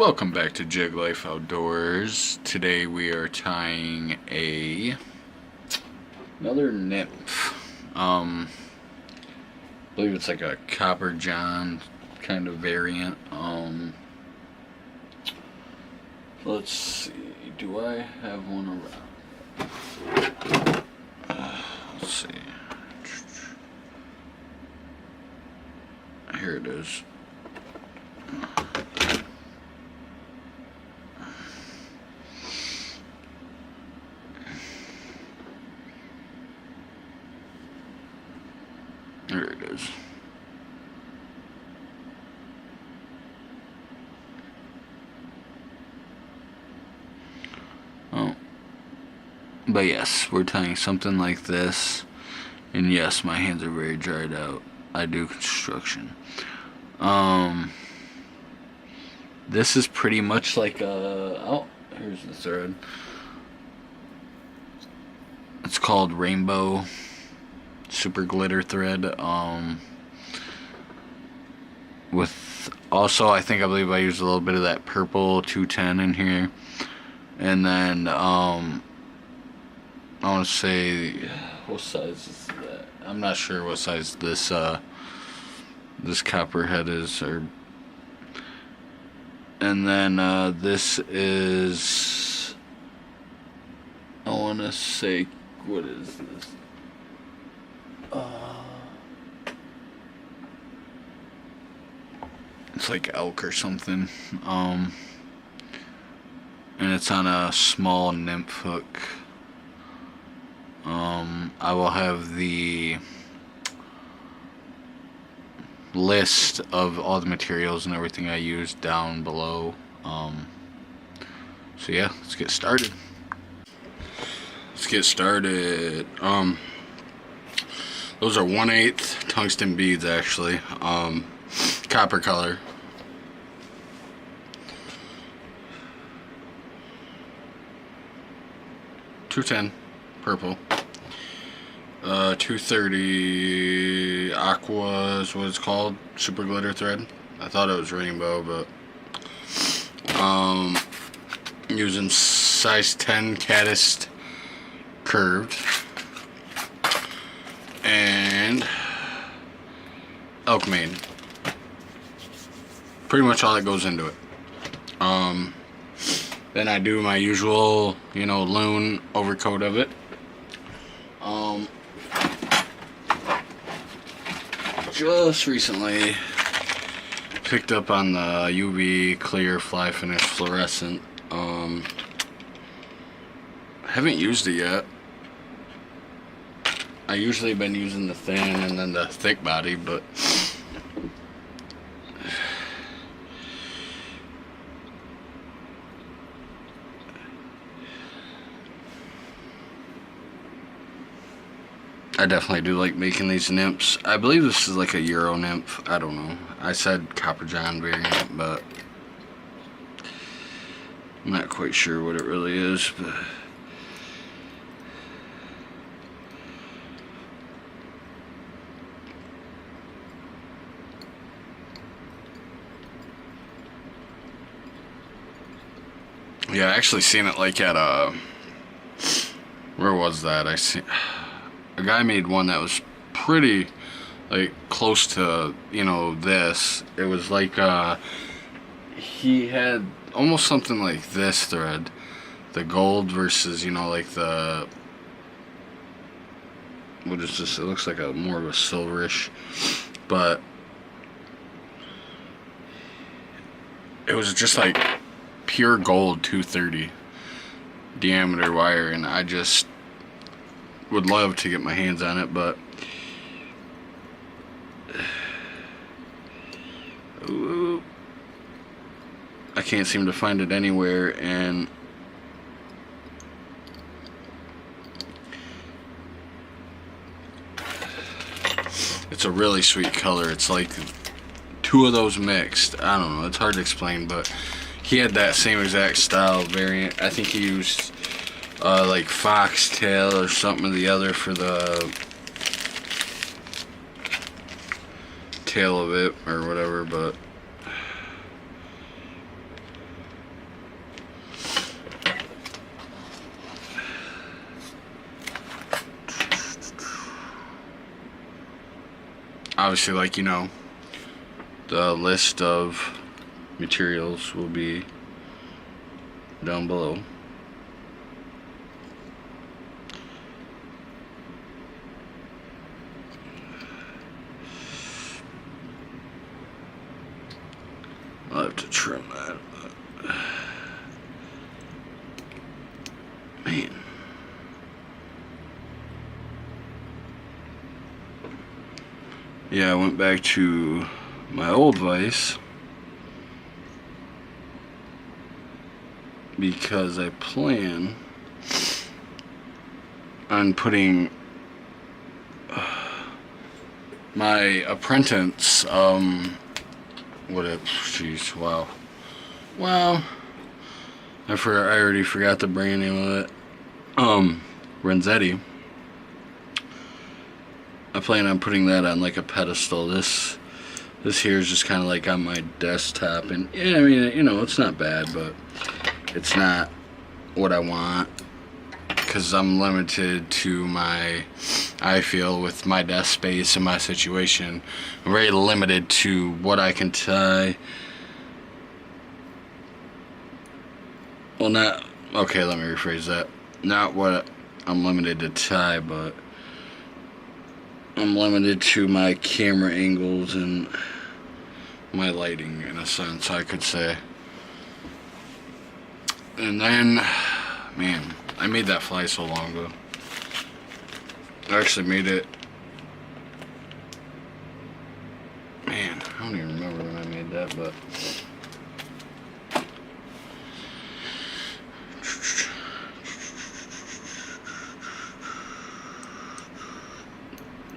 Welcome back to Jig Life Outdoors. Today we are tying another nymph. I believe it's like a copper john kind of variant. Let's see, do I have one around? Let's see. Here it is. There it is. Oh. But yes, we're tying something like this. And yes, my hands are very dried out. I do construction. This is pretty much like a... Oh, here's the thread. It's called Rainbow Super Glitter thread. With also, I believe I used a little bit of that purple 210 in here. And then, I want to say, what size is that? I'm not sure what size this copperhead is, and then this is, I want to say, what is this? It's like elk or something, and it's on a small nymph hook. I will have the list of all the materials and everything I used down below. So yeah, let's get started. Those are 1/8 tungsten beads, actually. Copper color. .210 purple. 230 aqua is what it's called. Super glitter thread. I thought it was rainbow, but using size 10 caddised curved and elk mane. Pretty much all that goes into it. Then I do my usual, loon overcoat of it. Just recently picked up on the UV clear fly finish fluorescent. Haven't used it yet. I usually been using the thin and then the thick body, but I definitely do like making these nymphs. I believe this is like a Euro nymph. I don't know. I said copper john variant, but I'm not quite sure what it really is. But yeah, I actually seen it like at a... Where was that? A guy made one that was pretty, like, close to, this. It was like, he had almost something like this thread. The gold versus, like the... What is this? It looks like more of a silverish. But it was just like pure gold 230 diameter wire, and I just would love to get my hands on it, but I can't seem to find it anywhere. And it's a really sweet color. It's like two of those mixed. I don't know, it's hard to explain, but he had that same exact style variant. I think he used like foxtail or something or the other for the tail of it or whatever, but obviously, like, you know, the list of materials will be down below. I'll have to trim that. Man. Yeah, I went back to my old vise because I plan on putting my apprentice, wow. I already forgot the brand name of it. Renzetti. I plan on putting that on like a pedestal. This here is just kind of like on my desktop, and yeah, I mean, you know, it's not bad, but it's not what I want because I'm limited to I feel with my desk space and my situation, I'm very limited to what I can tie. Well, okay, let me rephrase that. Not what I'm limited to tie, but I'm limited to my camera angles and my lighting, in a sense, I could say. And then, man, I made that fly so long ago. I actually made it, man, I don't even remember when I made that, but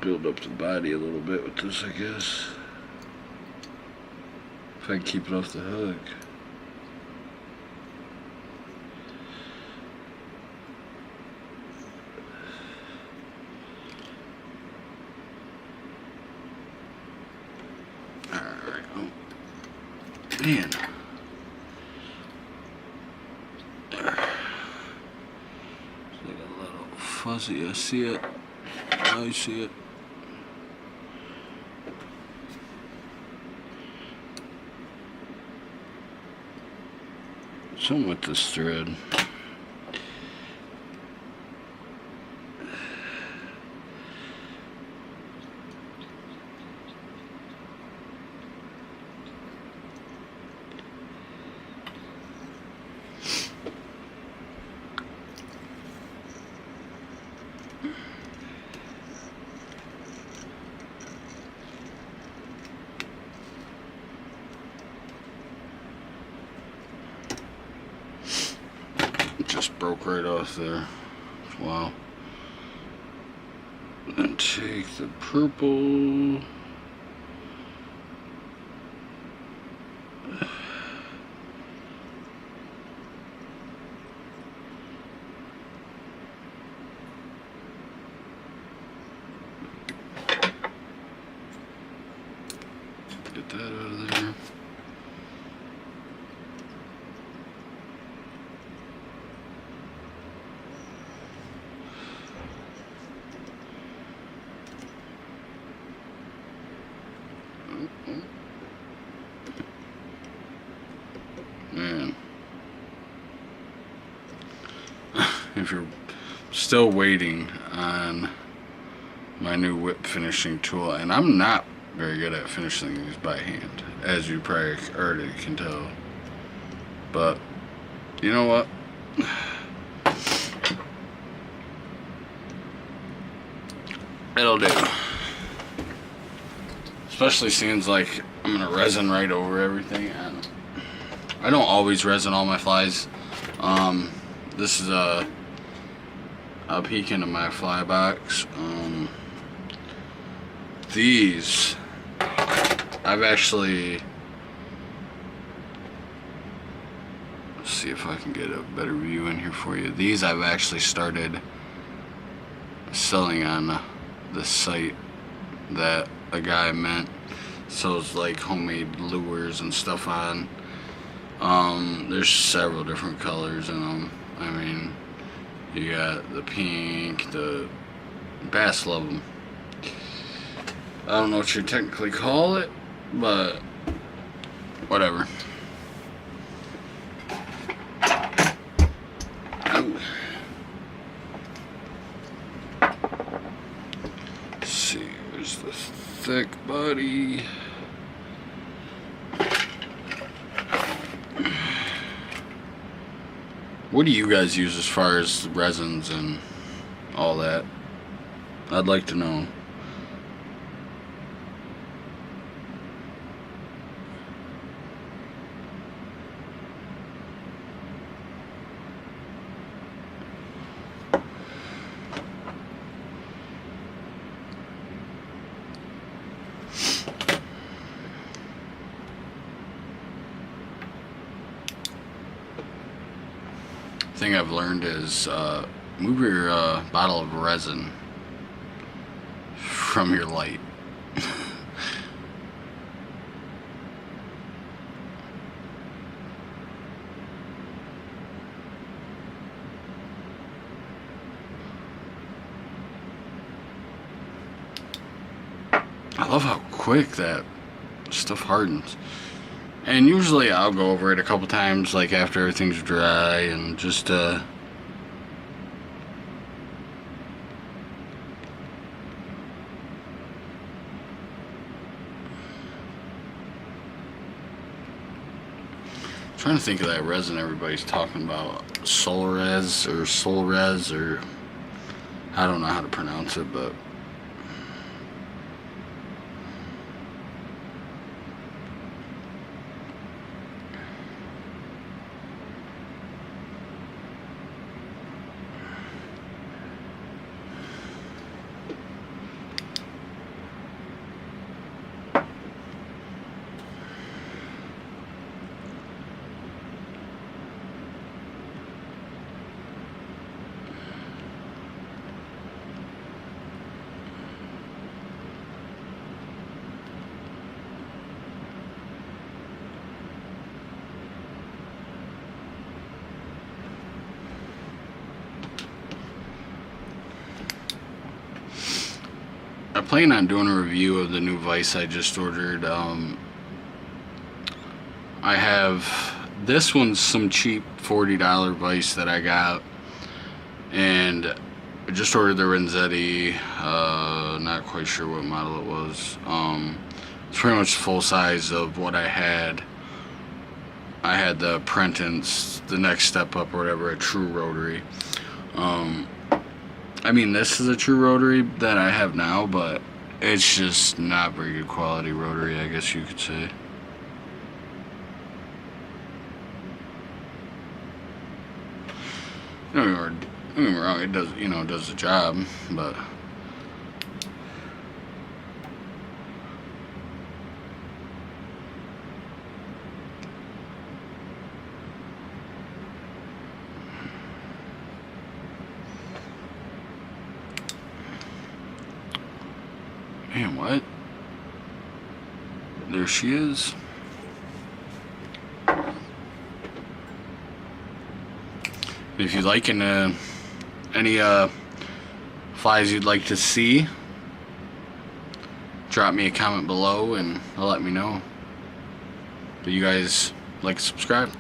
build up the body a little bit with this, I guess. If I can keep it off the hook. Alright, oh. Man. It's like a little fuzzy, I see it. I see it. Something with this thread. Just broke right off there. Wow. And take the purple. Get that out of there. Man, if you're still waiting on my new whip finishing tool, and I'm not very good at finishing these by hand, as you probably already can tell, but you know what, it'll do. Especially seems like I'm gonna resin right over everything. I don't always resin all my flies. This is a peek into my fly box. These I've actually, let's see if I can get a better view in here for you. These I've actually started selling on the site that a guy meant. So it's like homemade lures and stuff on. There's several different colors in them. I mean, you got the pink, the bass love them. I don't know what you technically call it, but whatever. Ooh. Let's see, where's the thick buddy? What do you guys use as far as resins and all that? I'd like to know. Thing I've learned is move your bottle of resin from your light. I love how quick that stuff hardens. And usually I'll go over it a couple times, like after everything's dry, and just trying to think of that resin everybody's talking about. Solres or Solres, or I don't know how to pronounce it, but I plan on doing a review of the new vise I just ordered. I have, this one's some cheap $40 vise that I got, and I just ordered the Renzetti, not quite sure what model it was. It's pretty much full size of what I had. I had the Prentice, the next step up or whatever, a true rotary. I mean, this is a true rotary that I have now, but it's just not very good quality rotary, I guess you could say. Don't get me wrong, it does, you know, it does the job, but man, what? There she is. If you'd like any flies you'd like to see, drop me a comment below and let me know. But you guys like, subscribe.